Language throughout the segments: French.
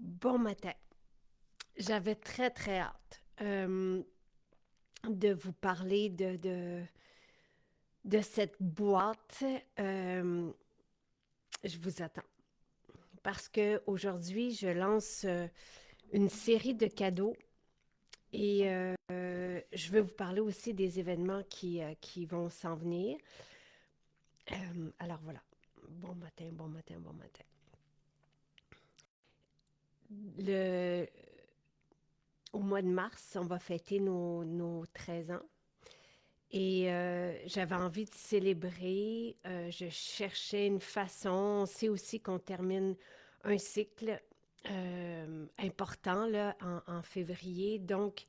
Bon matin. J'avais très, très hâte de vous parler de cette boîte. Je vous attends parce que aujourd'hui, je lance une série de cadeaux et je veux vous parler aussi des événements qui vont s'en venir. Alors voilà. Bon matin, bon matin, bon matin. Le, Au mois de mars, on va fêter nos 13 ans. Et j'avais envie de célébrer. Je cherchais une façon. On sait aussi qu'on termine un cycle important là, en février. Donc,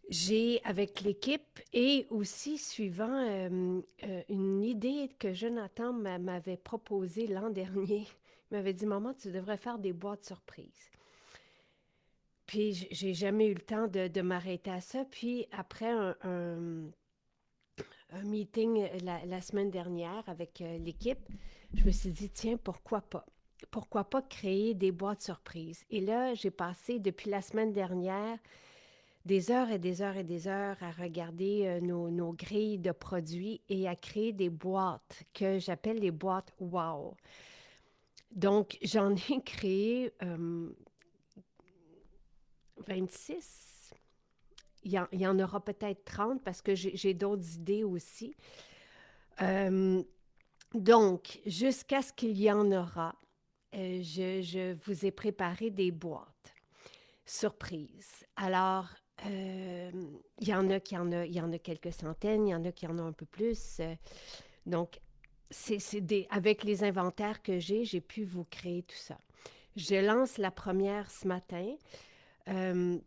j'ai, avec l'équipe et aussi suivant une idée que Jonathan m'avait proposée l'an dernier, il m'avait dit, Maman, tu devrais faire des boîtes surprises. Puis, j'ai jamais eu le temps de m'arrêter à ça. Puis, après un meeting la semaine dernière avec l'équipe, je me suis dit, tiens, pourquoi pas? Pourquoi pas créer des boîtes surprises? Et là, j'ai passé depuis la semaine dernière des heures et des heures et des heures à regarder nos grilles de produits et à créer des boîtes que j'appelle les boîtes wow. Donc, j'en ai créé 26. Il y en aura peut-être 30 parce que j'ai d'autres idées aussi. Euh, Donc, jusqu'à ce qu'il y en aura, je vous ai préparé des boîtes surprises. Alors, il y en a il y en a quelques centaines, il y en a qui en ont un peu plus. Donc, avec les inventaires que j'ai pu vous créer tout ça. Je lance la première ce matin euh,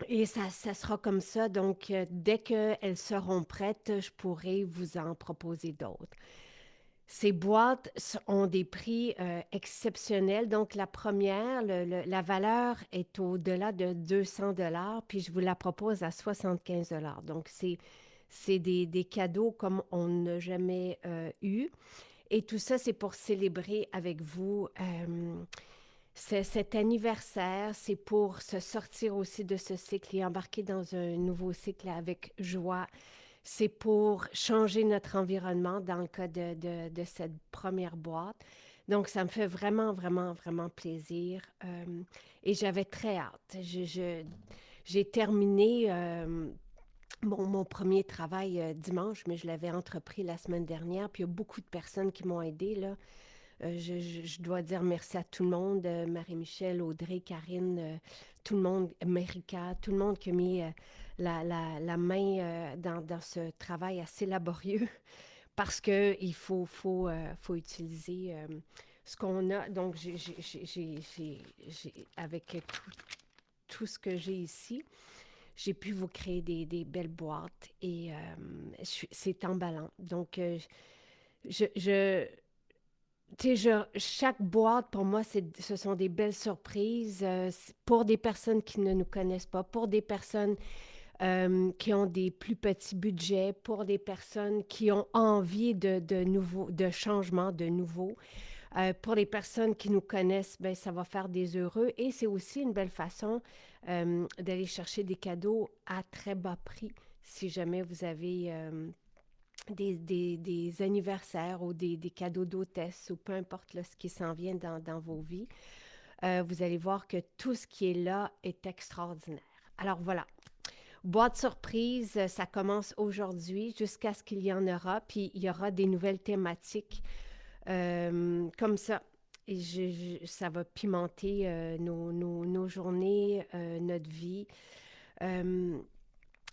et ça sera comme ça. Donc, dès qu'elles seront prêtes, je pourrai vous en proposer d'autres. Ces boîtes ont des prix exceptionnels. Donc, la première, la valeur est au-delà de 200 puis je vous la propose à 75 Donc, c'est des cadeaux comme on n'a jamais eu. Et tout ça, c'est pour célébrer avec vous cet anniversaire. C'est pour se sortir aussi de ce cycle et embarquer dans un nouveau cycle avec joie. C'est pour changer notre environnement dans le cas de cette première boîte. Donc, ça me fait vraiment, vraiment, vraiment plaisir. Et j'avais très hâte. J'ai terminé mon premier travail dimanche, mais je l'avais entrepris la semaine dernière. Puis il y a beaucoup de personnes qui m'ont aidé là. Je dois dire merci à tout le monde, Marie-Michel, Audrey, Karine, tout le monde, Marika, tout le monde qui a mis la main dans ce travail assez laborieux parce qu'il faut utiliser ce qu'on a. Donc, avec tout ce que j'ai ici, j'ai pu vous créer des belles boîtes et c'est emballant. Donc, je, tu sais, chaque boîte, pour moi, ce sont des belles surprises pour des personnes qui ne nous connaissent pas, pour des personnes qui ont des plus petits budgets, pour des personnes qui ont envie de changements, de nouveaux. Pour les personnes qui nous connaissent, ben, ça va faire des heureux et c'est aussi une belle façon d'aller chercher des cadeaux à très bas prix si jamais vous avez des anniversaires ou des cadeaux d'hôtesse ou peu importe là, ce qui s'en vient dans vos vies, vous allez voir que tout ce qui est là est extraordinaire. Alors voilà, boîte surprise, ça commence aujourd'hui jusqu'à ce qu'il y en aura, puis il y aura des nouvelles thématiques comme ça. Et ça va pimenter nos journées, notre vie. Euh,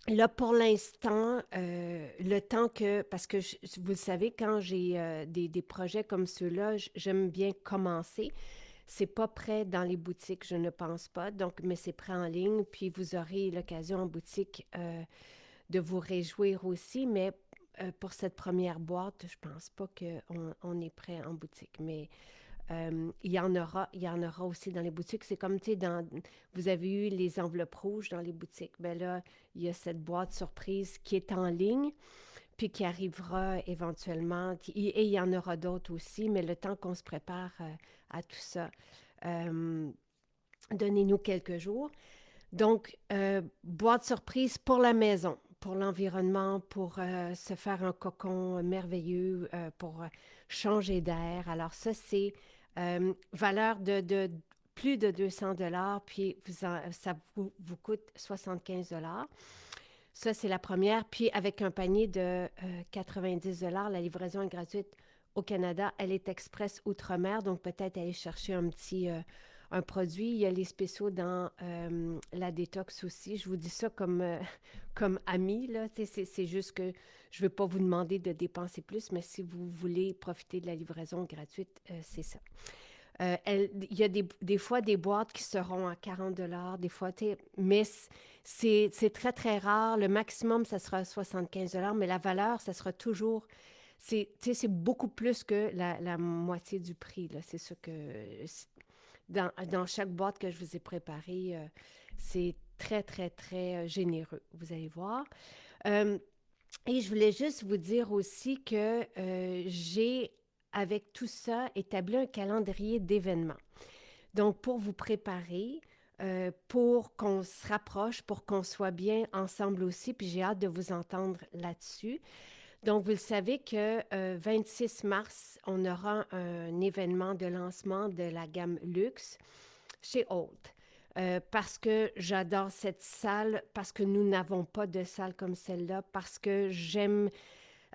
Là, pour l'instant, le temps que, parce que vous le savez, quand j'ai des projets comme ceux-là, j'aime bien commencer. C'est pas prêt dans les boutiques, je ne pense pas. Donc, mais c'est prêt en ligne. Puis vous aurez l'occasion en boutique de vous réjouir aussi. Mais pour cette première boîte, je pense pas qu'on est prêt en boutique. Mais il y en aura aussi dans les boutiques. C'est comme, tu sais, vous avez eu les enveloppes rouges dans les boutiques. Ben là, il y a cette boîte surprise qui est en ligne, puis qui arrivera éventuellement. Et il y en aura d'autres aussi, mais le temps qu'on se prépare à tout ça, Euh, Donnez-nous quelques jours. Donc, boîte surprise pour la maison, pour l'environnement, pour se faire un cocon merveilleux, pour changer d'air. Alors ça, c'est valeur de plus de 200 dollars, puis ça vous coûte 75 dollars. Ça, c'est la première. Puis avec un panier de 90 dollars, la livraison est gratuite au Canada. Elle est express outre-mer, donc peut-être aller chercher un produit. Il y a les spéciaux dans la détox aussi. Je vous dis ça comme, comme ami, là. C'est juste que je ne veux pas vous demander de dépenser plus, mais si vous voulez profiter de la livraison gratuite, c'est ça. Il y a des fois des boîtes qui seront à 40 dollars, des fois, mais c'est très, très rare. Le maximum, ça sera 75 dollars, mais la valeur, ça sera toujours, c'est beaucoup plus que la moitié du prix, là. C'est ça que, dans chaque boîte que je vous ai préparée, c'est très, très, très généreux, vous allez voir. Euh, et je voulais juste vous dire aussi que j'ai, avec tout ça, établi un calendrier d'événements. Donc, pour vous préparer, pour qu'on se rapproche, pour qu'on soit bien ensemble aussi, puis j'ai hâte de vous entendre là-dessus. Donc, vous le savez que 26 mars, on aura un événement de lancement de la gamme Luxe chez Holt. Parce que j'adore cette salle, parce que nous n'avons pas de salle comme celle-là, parce que j'aime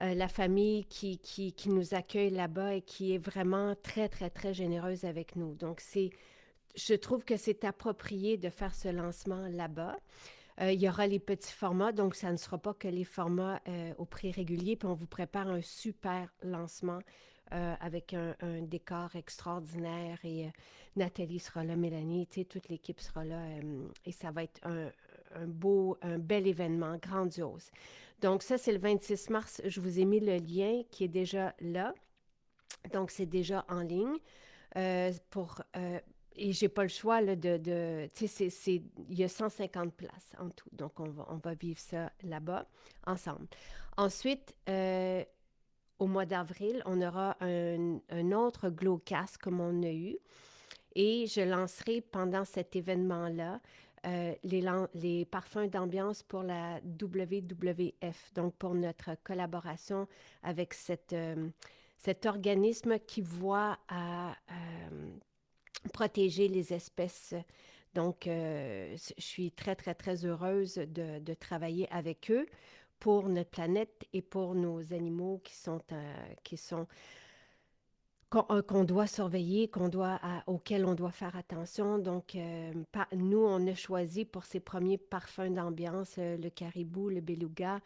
la famille qui nous accueille là-bas et qui est vraiment très, très, très généreuse avec nous. Donc, je trouve que c'est approprié de faire ce lancement là-bas. Il y aura les petits formats, donc ça ne sera pas que les formats au prix régulier, puis on vous prépare un super lancement avec un décor extraordinaire et Nathalie sera là, Mélanie, tu sais, toute l'équipe sera là et ça va être un bel événement grandiose. Donc ça, c'est le 26 mars. Je vous ai mis le lien qui est déjà là. Donc c'est déjà en ligne et j'ai pas le choix là, tu sais, il y a 150 places en tout. Donc, on va vivre ça là-bas ensemble. Ensuite, au mois d'avril, on aura un autre Glowcast comme on a eu. Et je lancerai pendant cet événement-là les parfums d'ambiance pour la WWF, donc pour notre collaboration avec cet organisme qui voit à protéger les espèces. Donc, je suis très, très, très heureuse de travailler avec eux pour notre planète et pour nos animaux qu'on doit surveiller, auxquels on doit faire attention. Donc, nous, on a choisi pour ces premiers parfums d'ambiance le caribou, le beluga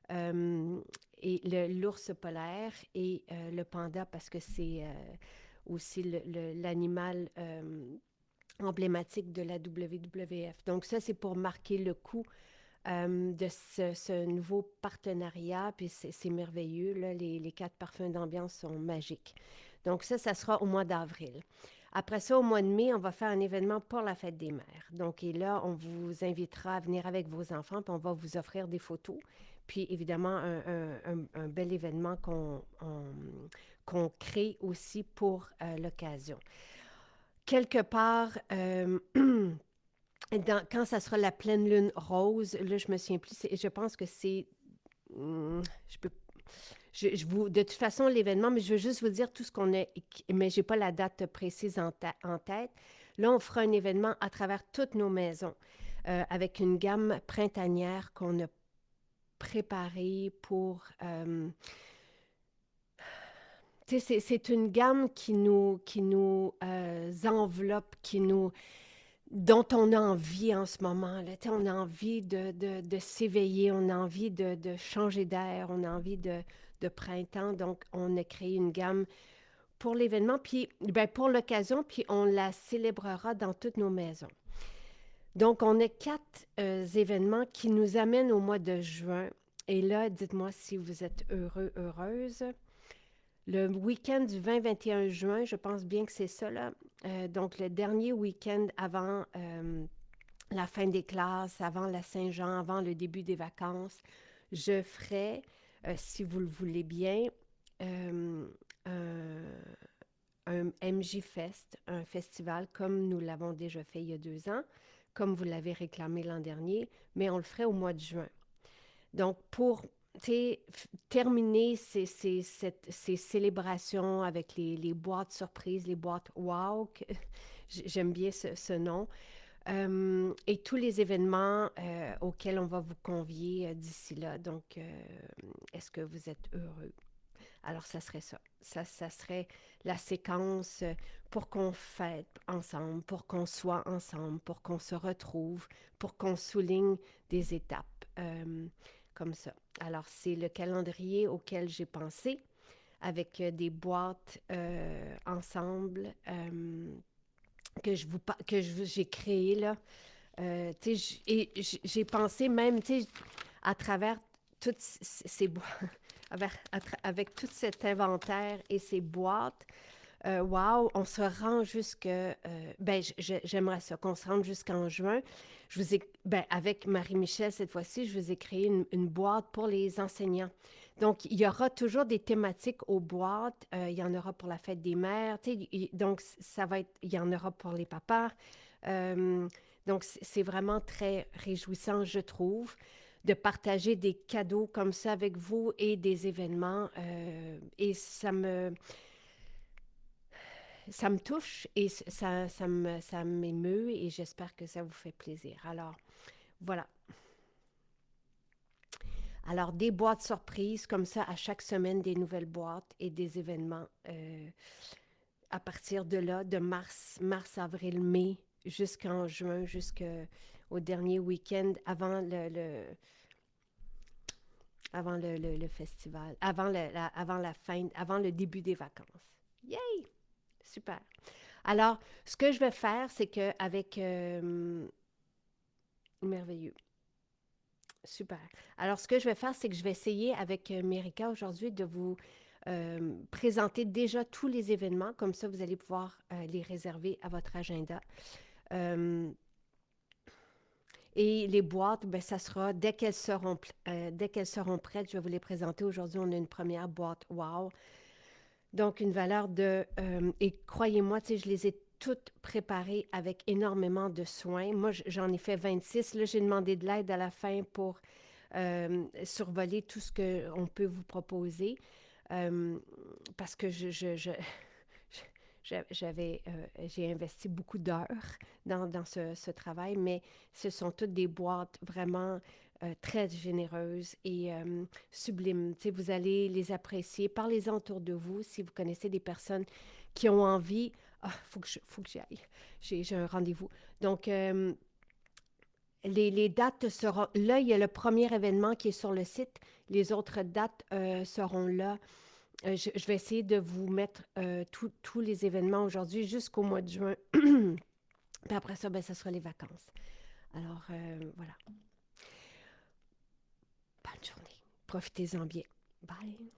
et l'ours polaire et le panda parce que c'est aussi l'animal emblématique de la WWF. Donc ça, c'est pour marquer le coup de ce nouveau partenariat, puis c'est merveilleux, là, les 4 parfums d'ambiance sont magiques. Donc ça sera au mois d'avril. Après ça, au mois de mai, on va faire un événement pour la fête des mères. Donc, et là, on vous invitera à venir avec vos enfants, puis on va vous offrir des photos. Puis, évidemment, un bel événement qu'on crée aussi pour l'occasion. Quelque part, quand ça sera la pleine lune rose, là, je me souviens plus, je pense que c'est... je peux de toute façon, l'événement, mais je veux juste vous dire tout ce qu'on a, mais je n'ai pas la date précise en tête. Là, on fera un événement à travers toutes nos maisons avec une gamme printanière qu'on a préparée pour... tu sais, c'est une gamme qui nous enveloppe, dont on a envie en ce moment. Là. On a envie de s'éveiller, on a envie de changer d'air, on a envie de printemps. Donc, on a créé une gamme pour l'événement, puis ben, pour l'occasion, puis on la célébrera dans toutes nos maisons. Donc, on a 4 événements qui nous amènent au mois de juin. Et là, dites-moi si vous êtes heureux, heureuse. Le week-end du 20-21 juin, je pense bien que c'est ça, là. Donc, le dernier week-end avant la fin des classes, avant la Saint-Jean, avant le début des vacances, je ferai, si vous le voulez bien, un, un MJ Fest, un festival comme nous l'avons déjà fait il y a 2 ans, comme vous l'avez réclamé l'an dernier, mais on le ferait au mois de juin. Donc, pour terminer ces célébrations avec les boîtes surprises, les boîtes wow, j'aime bien ce nom, et tous les événements auxquels on va vous convier d'ici là. Donc, est-ce que vous êtes heureux? Alors, ça serait ça. Ça serait la séquence pour qu'on fête ensemble, pour qu'on soit ensemble, pour qu'on se retrouve, pour qu'on souligne des étapes comme ça. Alors, c'est le calendrier auquel j'ai pensé avec des boîtes ensemble j'ai créé là. Et j'ai pensé même, à travers toutes ces boîtes, avec tout cet inventaire et ces boîtes, wow, on se rend jusque, ben, j'aimerais ça, qu'on se rende jusqu'en juin. Ben, avec Marie-Michel, cette fois-ci, je vous ai créé une boîte pour les enseignants. Donc, il y aura toujours des thématiques aux boîtes. Il y en aura pour la fête des mères. Donc, ça va être, il y en aura pour les papas. Euh, donc, c'est vraiment très réjouissant, je trouve, de partager des cadeaux comme ça avec vous et des événements. Et ça me touche et ça m'émeut et j'espère que ça vous fait plaisir. Alors, voilà. Alors, des boîtes surprises comme ça, à chaque semaine, des nouvelles boîtes et des événements à partir de là, de mars, avril, mai, jusqu'en juin, jusqu'au dernier week-end avant le festival, avant la fin, avant le début des vacances. Yay! Super. Alors, ce que je vais faire, c'est qu'avec... merveilleux. Super. Alors, ce que je vais faire, c'est que je vais essayer avec Mérika aujourd'hui de vous présenter déjà tous les événements. Comme ça, vous allez pouvoir les réserver à votre agenda. Euh, et les boîtes, ben, ça sera dès qu'elles seront prêtes, je vais vous les présenter. Aujourd'hui, on a une première boîte Wow. Donc, une valeur de... et croyez-moi, tu sais, je les ai toutes préparées avec énormément de soin. Moi, j'en ai fait 26. Là, j'ai demandé de l'aide à la fin pour survoler tout ce qu'on peut vous proposer. Euh, Parce que j'ai investi beaucoup d'heures dans ce travail, mais ce sont toutes des boîtes vraiment très généreuses et sublimes. Tu sais, vous allez les apprécier. Parlez-en autour de vous si vous connaissez des personnes qui ont envie. Ah, faut que j'y aille. J'ai un rendez-vous. Donc, les dates seront là. Il y a le premier événement qui est sur le site. Les autres dates seront là. Je vais essayer de vous mettre tous les événements aujourd'hui jusqu'au mois de juin. Puis après ça, ben, ça sera les vacances. Alors, voilà. Bonne journée. Profitez-en bien. Bye.